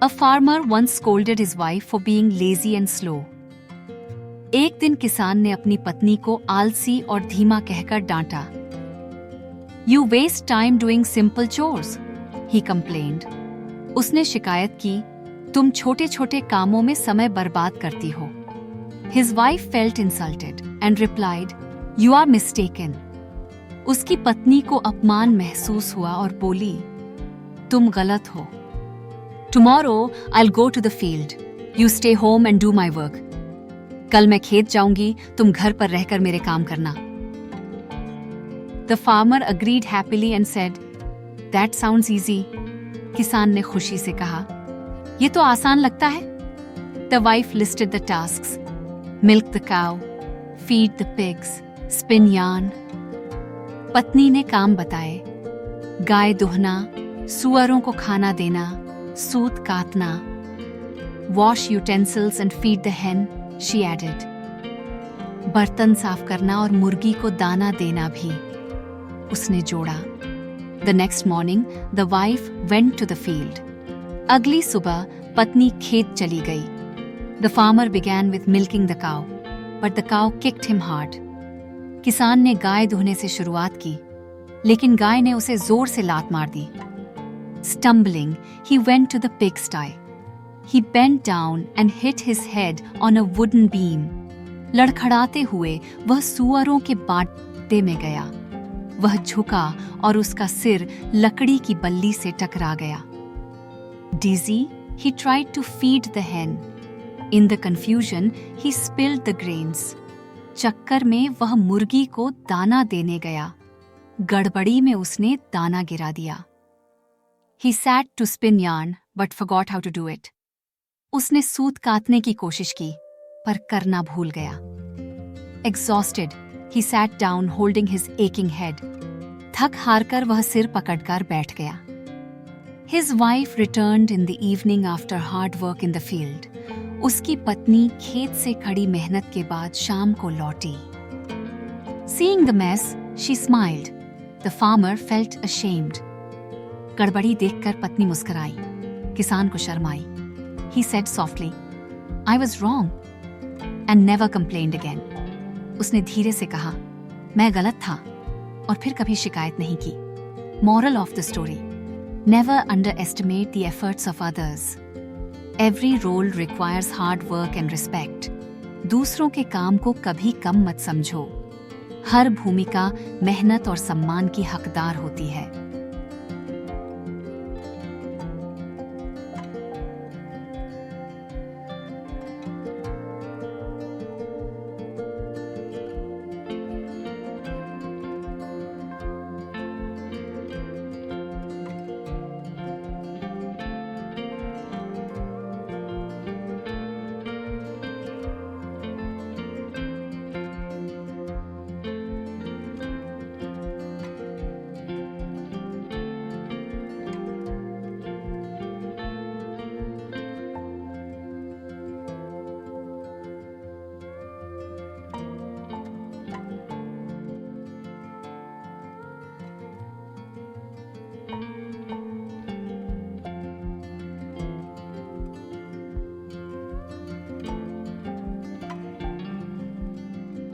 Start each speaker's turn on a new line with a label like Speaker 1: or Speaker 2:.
Speaker 1: A farmer once scolded his wife for being lazy and slow. एक दिन किसान ने अपनी पत्नी को आलसी और धीमा कहकर डांटा. You waste time doing simple chores, he complained. उसने शिकायत की, तुम छोटे-छोटे कामों में समय बर्बाद करती हो. His wife felt insulted and replied, You are mistaken. उसकी पत्नी को अपमान महसूस हुआ और बोली, तुम गलत हो. Tomorrow I'll go to the field. You stay home and do my work. कल मैं खेत जाऊंगी, तुम घर पर रहकर मेरे काम करना. The farmer agreed happily and said, That sounds easy. किसान ने खुशी से कहा, ये तो आसान लगता है. The wife listed the tasks. Milk the cow, feed the pigs, spin yarn. पत्नी ने काम बताए, गाय दुहना, सुअरों को खाना देना, सूत काटना. Wash utensils and feed the hen, she added. बर्तन साफ करना और मुर्गी को दाना देना भी, उसने जोड़ा. The next morning, the wife went to the field. अगली सुबह पत्नी खेत चली गई. The farmer began with milking the cow, but the cow kicked him hard. किसान ने गाय दुहने से शुरुआत की, लेकिन गाय ने उसे जोर से लात मार दी. Stumbling, he went to the pigsty. He bent down and hit his head on a wooden beam. लड़खड़ाते हुए वह सुअरों के बाटे में गया. वह झुका और उसका सिर लकड़ी की बल्ली से टकरा गया. Dizzy, he tried to feed the hen. In the confusion, he spilled the grains. चक्कर में वह मुर्गी को दाना देने गया. गड़बड़ी में उसने दाना गिरा दिया. He sat to spin yarn, but forgot how to do it. उसने सूत काटने की कोशिश की, पर करना भूल गया. Exhausted, he sat down holding his aching head. थक हारकर वह सिर पकड़कर बैठ गया. His wife returned in the evening after hard work in the field. उसकी पत्नी खेत से खड़ी मेहनत के बाद शाम को लौटी. Seeing the mess, she smiled. The farmer felt ashamed. गड़बड़ी देखकर पत्नी मुस्कुराई. किसान को शर्म आई. He said softly, I was wrong, and never complained again. उसने धीरे से कहा, मैं गलत था, और फिर कभी शिकायत नहीं की. Moral of the story: Never underestimate the efforts of others. Every role requires hard work and respect. दूसरों के काम को कभी कम मत समझो. हर भूमिका मेहनत और सम्मान की हकदार होती है.